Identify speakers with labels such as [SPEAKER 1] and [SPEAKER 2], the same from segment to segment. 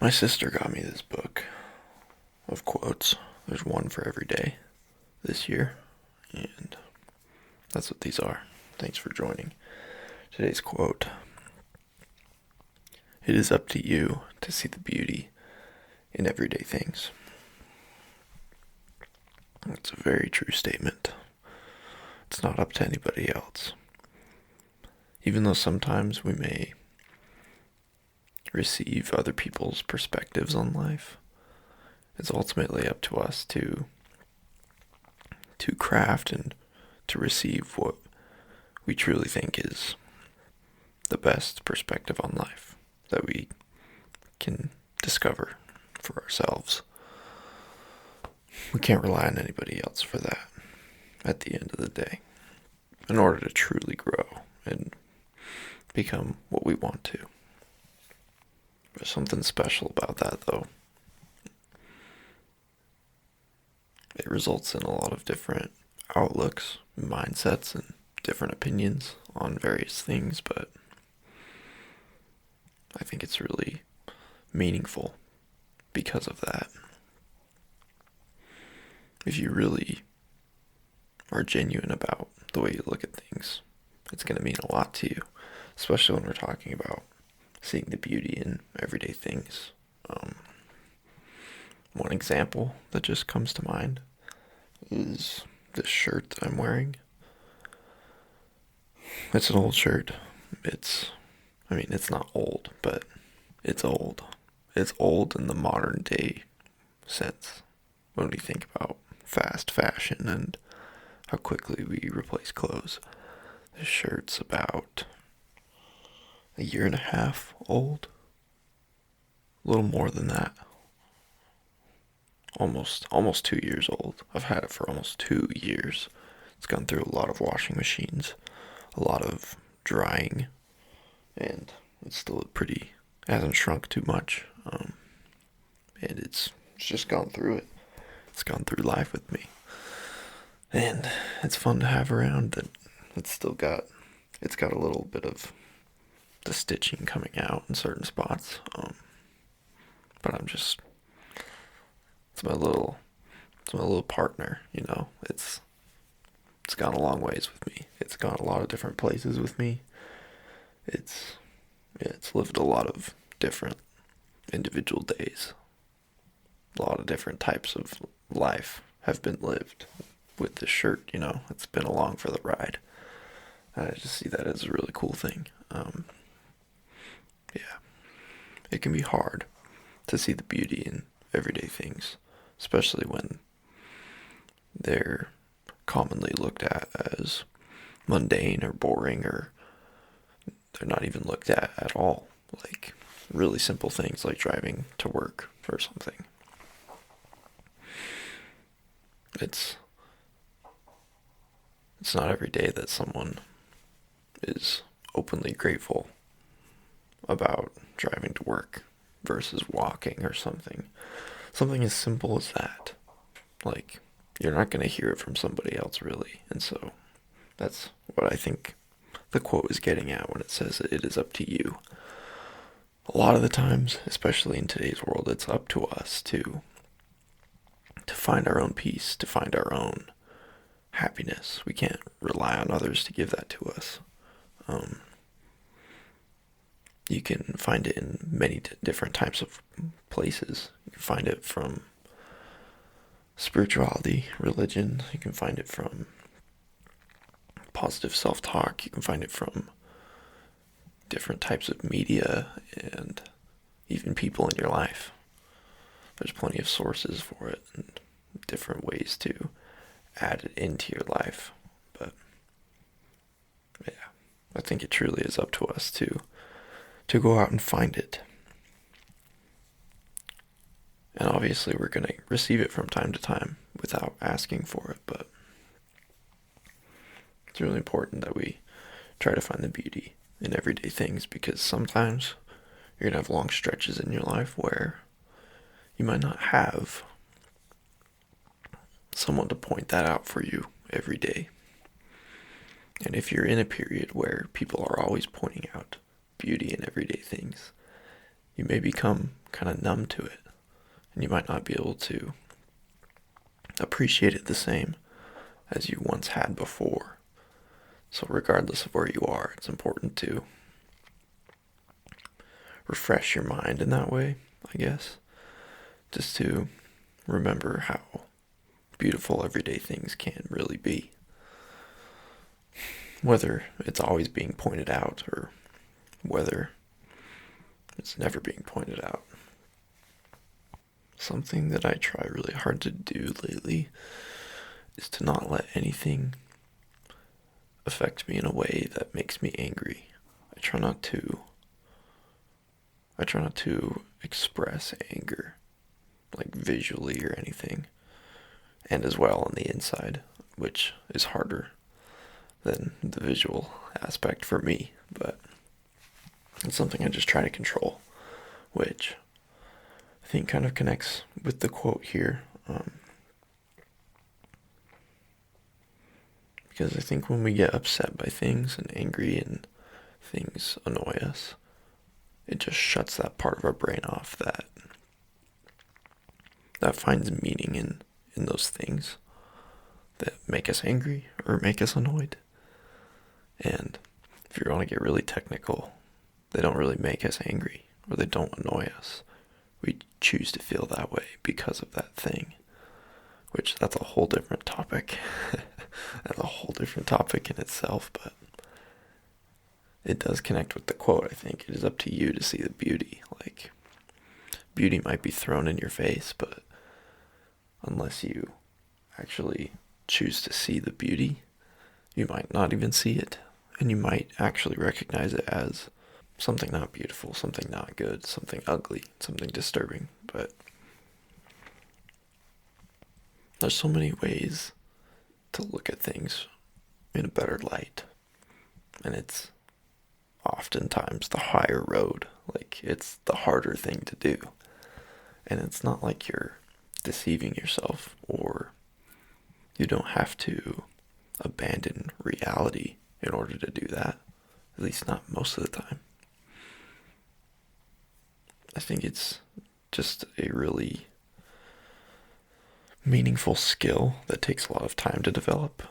[SPEAKER 1] My sister got me this book of quotes. There's one for every day this year, and that's what these are. Thanks for joining. Today's quote: "It is up to you to see the beauty in everyday things." It's a very true statement. It's not up to anybody else. Even though sometimes we may receive other people's perspectives on life, it's ultimately up to us to craft and to receive what we truly think is the best perspective on life that we can discover for ourselves. We can't rely on anybody else for that at the end of the day, in order to truly grow and become what we want to. There's something special about that, though. It results in a lot of different outlooks, mindsets, and different opinions on various things, but I think it's really meaningful because of that. If you really are genuine about the way you look at things, it's going to mean a lot to you, especially when we're talking about seeing the beauty in everyday things. One example that just comes to mind is this shirt that I'm wearing. It's an old shirt. It's not old, but it's old. It's old in the modern day sense when we think about fast fashion and how quickly we replace clothes. This shirt's about a year and a half old. A little more than that. Almost 2 years old. I've had it for almost 2 years. It's gone through a lot of washing machines, a lot of drying, and it's still hasn't shrunk too much. And it's just gone through it. It's gone through life with me. And it's fun to have around that it's got a little bit of the stitching coming out in certain spots. But it's my little partner, you know. It's gone a long ways with me. It's gone a lot of different places with me. It's lived a lot of different individual days. A lot of different types of life have been lived with this shirt, you know. It's been along for the ride. I just see that as a really cool thing. Yeah. It can be hard to see the beauty in everyday things, especially when they're commonly looked at as mundane or boring, or they're not even looked at all. Like really simple things like driving to work or something. It's not every day that someone is openly grateful about driving to work versus walking or something. Something as simple as that. Like, you're not going to hear it from somebody else, really. And so, that's what I think the quote is getting at when it says it is up to you. A lot of the times, especially in today's world, it's up to us to find our own peace, to find our own happiness. We can't rely on others to give that to us. You can find it in many different types of places. You can find it from spirituality, religion. You can find it from positive self-talk. You can find it from different types of media and even people in your life. There's plenty of sources for it and different ways to add it into your life. But yeah, I think it truly is up to us to go out and find it. And obviously we're going to receive it from time to time without asking for it, but it's really important that we try to find the beauty in everyday things, because sometimes you're going to have long stretches in your life where you might not have someone to point that out for you every day. And if you're in a period where people are always pointing out beauty in everyday things, you may become kind of numb to it, and you might not be able to appreciate it the same as you once had before. So regardless of where you are, it's important to refresh your mind in that way, I guess. Just to remember how beautiful everyday things can really be. Whether it's always being pointed out or whether it's never being pointed out. Something that I try really hard to do lately is to not let anything affect me in a way that makes me angry. I try not to express anger, like visually or anything, and as well on the inside, which is harder than the visual aspect for me, but it's something I just try to control, which I think kind of connects with the quote here, because I think when we get upset by things and angry and things annoy us, it just shuts that part of our brain off that finds meaning in those things that make us angry or make us annoyed. And if you want to get really technical, they don't really make us angry or they don't annoy us. We choose to feel that way because of that thing, which that's a whole different topic. That's a whole different topic in itself, but it does connect with the quote, I think. It is up to you to see the beauty. Like, beauty might be thrown in your face, but unless you actually choose to see the beauty, you might not even see it. And you might actually recognize it as something not beautiful, something not good, something ugly, something disturbing. But there's so many ways to look at things in a better light. And it's oftentimes the higher road. Like, it's the harder thing to do. And it's not like you're deceiving yourself or you don't have to abandon reality in order to do that. At least not most of the time. I think it's just a really meaningful skill that takes a lot of time to develop.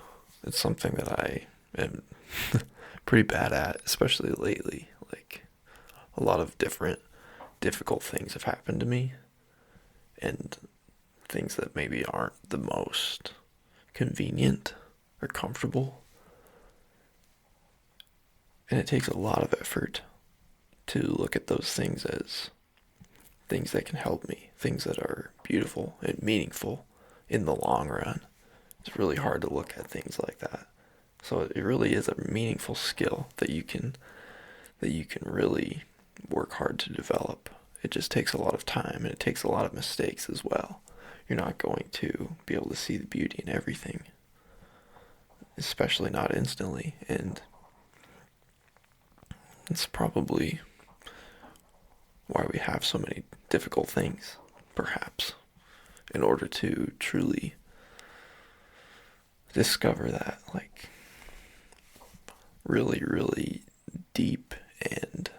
[SPEAKER 1] It's something that I am pretty bad at, especially lately. Like, a lot of different difficult things have happened to me, and things that maybe aren't the most convenient or comfortable. And it takes a lot of effort to look at those things as things that can help me, things that are beautiful and meaningful in the long run. It's really hard to look at things like that. So it really is a meaningful skill that you can really work hard to develop. It just takes a lot of time, and it takes a lot of mistakes as well. You're not going to be able to see the beauty in everything, especially not instantly, and it's probably why we have so many difficult things, perhaps, in order to truly discover that, like, really, really deep and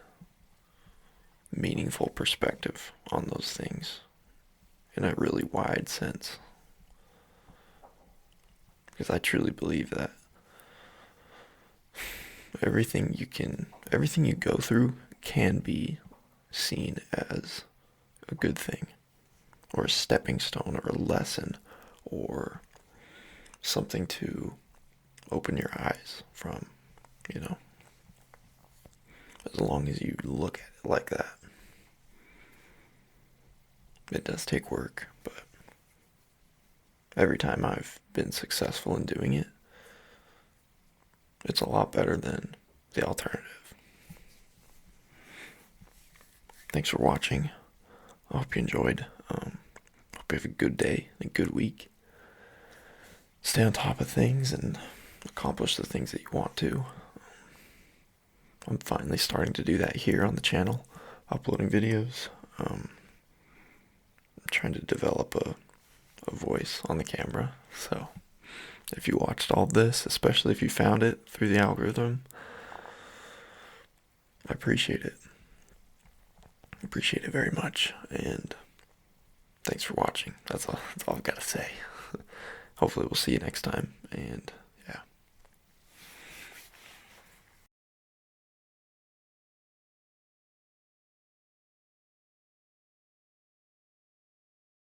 [SPEAKER 1] meaningful perspective on those things in a really wide sense. Because I truly believe that everything you go through can be seen as a good thing, or a stepping stone, or a lesson, or something to open your eyes from, as long as you look at it like that. It does take work, but every time I've been successful in doing it, it's a lot better than the alternative. Thanks for watching. I hope you enjoyed. Hope you have a good day, a good week. Stay on top of things and accomplish the things that you want to. I'm finally starting to do that here on the channel, uploading videos. I'm trying to develop a voice on the camera, so if you watched all of this, especially if you found it through the algorithm, I appreciate it. appreciate it very much, and thanks for watching. That's all I've got to say. Hopefully we'll see you next time, and